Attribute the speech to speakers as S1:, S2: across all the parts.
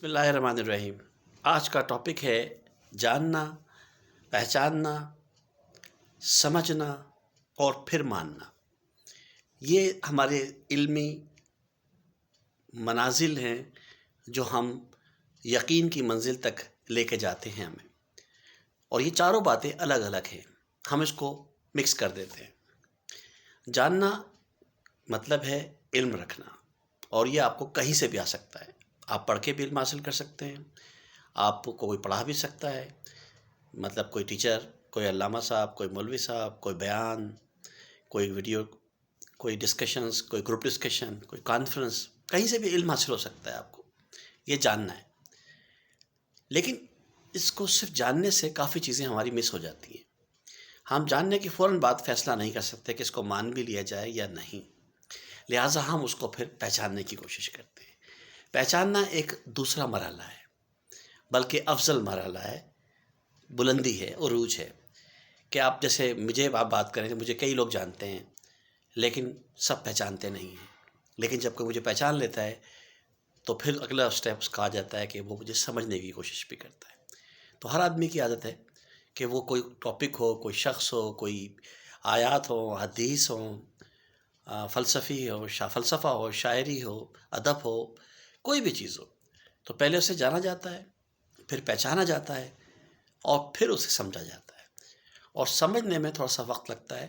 S1: بسم اللہ الرحمن الرحیم۔ آج کا ٹاپک ہے جاننا، پہچاننا، سمجھنا اور پھر ماننا۔ یہ ہمارے علمی منازل ہیں جو ہم یقین کی منزل تک لے کے جاتے ہیں ہمیں، اور یہ چاروں باتیں الگ الگ ہیں، ہم اس کو مکس کر دیتے ہیں۔ جاننا مطلب ہے علم رکھنا، اور یہ آپ کو کہیں سے بھی آ سکتا ہے۔ آپ پڑھ کے بھی علم حاصل کر سکتے ہیں، آپ کو کوئی پڑھا بھی سکتا ہے، مطلب کوئی ٹیچر، کوئی علامہ صاحب، کوئی مولوی صاحب، کوئی بیان، کوئی ویڈیو، کوئی ڈسکشنز، کوئی گروپ ڈسکشن، کوئی کانفرنس، کہیں سے بھی علم حاصل ہو سکتا ہے آپ کو۔ یہ جاننا ہے، لیکن اس کو صرف جاننے سے کافی چیزیں ہماری مس ہو جاتی ہیں۔ ہم جاننے کی فوراً بعد فیصلہ نہیں کر سکتے کہ اس کو مان بھی لیا جائے یا نہیں، لہٰذا ہم اس کو پھر پہچاننے کی کوشش کرتے ہیں۔ پہچاننا ایک دوسرا مرحلہ ہے، بلکہ افضل مرحلہ ہے، بلندی ہے، عروج ہے، کہ آپ جیسے آپ بات کریں کہ مجھے کئی لوگ جانتے ہیں لیکن سب پہچانتے نہیں ہیں، لیکن جب کوئی مجھے پہچان لیتا ہے تو پھر اگلا اسٹیپس کہا جاتا ہے کہ وہ مجھے سمجھنے کی کوشش بھی کرتا ہے۔ تو ہر آدمی کی عادت ہے کہ وہ کوئی ٹاپک ہو، کوئی شخص ہو، کوئی آیات ہو، حدیث ہو، فلسفی ہو، فلسفہ ہو، شاعری ہو، ادب ہو، کوئی بھی چیز ہو، تو پہلے اسے جانا جاتا ہے، پھر پہچانا جاتا ہے، اور پھر اسے سمجھا جاتا ہے۔ اور سمجھنے میں تھوڑا سا وقت لگتا ہے،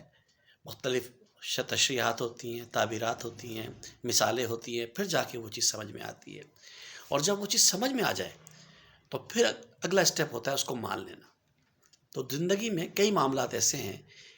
S1: مختلف تشریحات ہوتی ہیں، تعبیرات ہوتی ہیں، مثالیں ہوتی ہیں، پھر جا کے وہ چیز سمجھ میں آتی ہے۔ اور جب وہ چیز سمجھ میں آ جائے تو پھر اگلا اسٹیپ ہوتا ہے اس کو مان لینا۔ تو زندگی میں کئی معاملات ایسے ہیں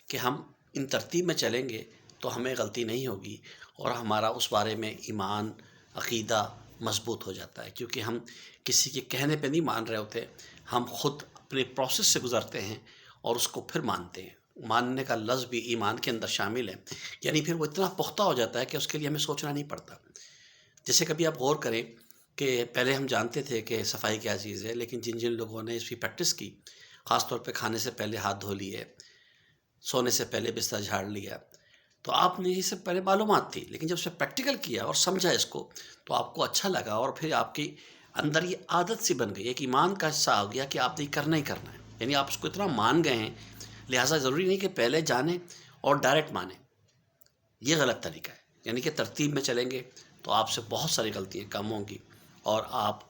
S1: کہ ہم ان ترتیب میں چلیں گے تو ہمیں غلطی نہیں ہوگی، اور ہمارا اس بارے میں ایمان، عقیدہ مضبوط ہو جاتا ہے، کیونکہ ہم کسی کے کہنے پہ نہیں مان رہے ہوتے، ہم خود اپنے پروسیس سے گزرتے ہیں اور اس کو پھر مانتے ہیں۔ ماننے کا لفظ بھی ایمان کے اندر شامل ہے، یعنی پھر وہ اتنا پختہ ہو جاتا ہے کہ اس کے لیے ہمیں سوچنا نہیں پڑتا۔ جیسے کبھی آپ غور کریں کہ پہلے ہم جانتے تھے کہ صفائی کیا چیز ہے، لیکن جن جن لوگوں نے اس کی پریکٹس کی، خاص طور پہ کھانے سے پہلے ہاتھ دھو لیے، سونے سے پہلے بستر جھاڑ لیا، تو آپ نے یہ سب پہلے معلومات تھی، لیکن جب اسے پریکٹیکل کیا اور سمجھا اس کو تو آپ کو اچھا لگا، اور پھر آپ کی اندر یہ عادت سی بن گئی، ایک ایمان کا حصہ آ گیا کہ آپ نے کرنا ہی کرنا ہے، یعنی آپ اس کو اتنا مان گئے ہیں، لہٰذا ضروری نہیں کہ پہلے جانیں اور ڈائریکٹ مانیں۔ یہ غلط طریقہ ہے، یعنی کہ ترتیب میں چلیں گے تو آپ سے بہت ساری غلطیاں کم ہوں گی، اور آپ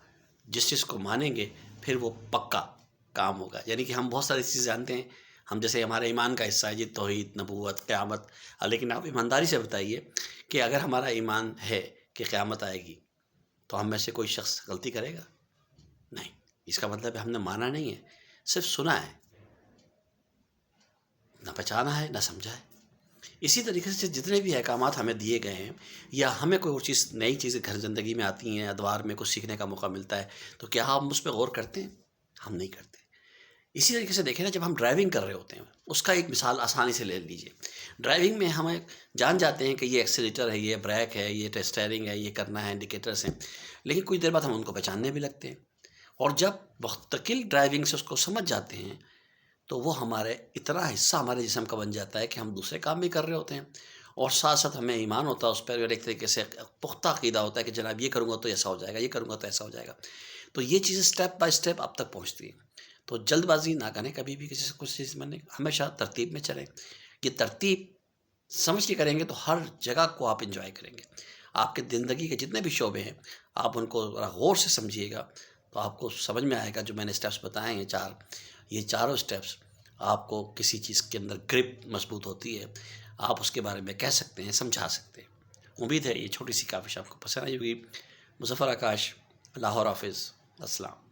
S1: جس چیز کو مانیں گے پھر وہ پکا کام ہوگا۔ یعنی کہ ہم بہت ساری چیزیں جانتے ہیں، ہم جیسے ہمارے ایمان کا حصہ ہے جی توحید، نبوت، قیامت، لیکن آپ ایمانداری سے بتائیے کہ اگر ہمارا ایمان ہے کہ قیامت آئے گی تو ہم میں سے کوئی شخص غلطی کرے گا؟ نہیں۔ اس کا مطلب ہے ہم نے مانا نہیں ہے، صرف سنا ہے، نہ پہچانا ہے، نہ سمجھا ہے۔ اسی طریقے سے جتنے بھی احکامات ہمیں دیے گئے ہیں، یا ہمیں کوئی اور چیز، نئی چیزیں گھر زندگی میں آتی ہیں، ادوار میں کچھ سیکھنے کا موقع ملتا ہے، تو کیا ہم اس پہ غور کرتے ہیں؟ ہم نہیں کرتے۔ اسی طریقے سے دیکھیں نا، جب ہم ڈرائیونگ کر رہے ہوتے ہیں، اس کا ایک مثال آسانی سے لے لیجئے۔ ڈرائیونگ میں ہمیں جان جاتے ہیں کہ یہ ایکسیلیٹر ہے، یہ بریک ہے، یہ اسٹیئرنگ ہے، یہ کرنا ہے، انڈیکیٹرز ہیں، لیکن کچھ دیر بعد ہم ان کو پہچاننے بھی لگتے ہیں، اور جب مستقل ڈرائیونگ سے اس کو سمجھ جاتے ہیں تو وہ ہمارے اتنا حصہ ہمارے جسم کا بن جاتا ہے کہ ہم دوسرے کام بھی کر رہے ہوتے ہیں، اور ساتھ ساتھ ہمیں ایمان ہوتا ہے اس پر، اور ایک طریقے سے پختہ عقیدہ ہوتا ہے کہ جناب یہ کروں گا تو ایسا ہو جائے گا، یہ کروں گا تو ایسا ہو جائے گا۔ تو یہ چیزیں اسٹیپ بائی اسٹیپ اب تک پہنچتی ہیں۔ تو جلد بازی نہ کریں کبھی بھی کسی سے کچھ چیز میں، ہمیشہ ترتیب میں چلیں۔ یہ ترتیب سمجھ کے کریں گے تو ہر جگہ کو آپ انجوائے کریں گے۔ آپ کے زندگی کے جتنے بھی شعبے ہیں، آپ ان کو غور سے سمجھیے گا تو آپ کو سمجھ میں آئے گا۔ جو میں نے اسٹیپس بتائے ہیں یہ چاروں اسٹیپس، آپ کو کسی چیز کے اندر گرپ مضبوط ہوتی ہے، آپ اس کے بارے میں کہہ سکتے ہیں، سمجھا سکتے ہیں۔ امید ہے یہ چھوٹی سی کافی آپ کو پسند آئی ہوگی۔ مظفر آکاش، لاہور آفس، السلام۔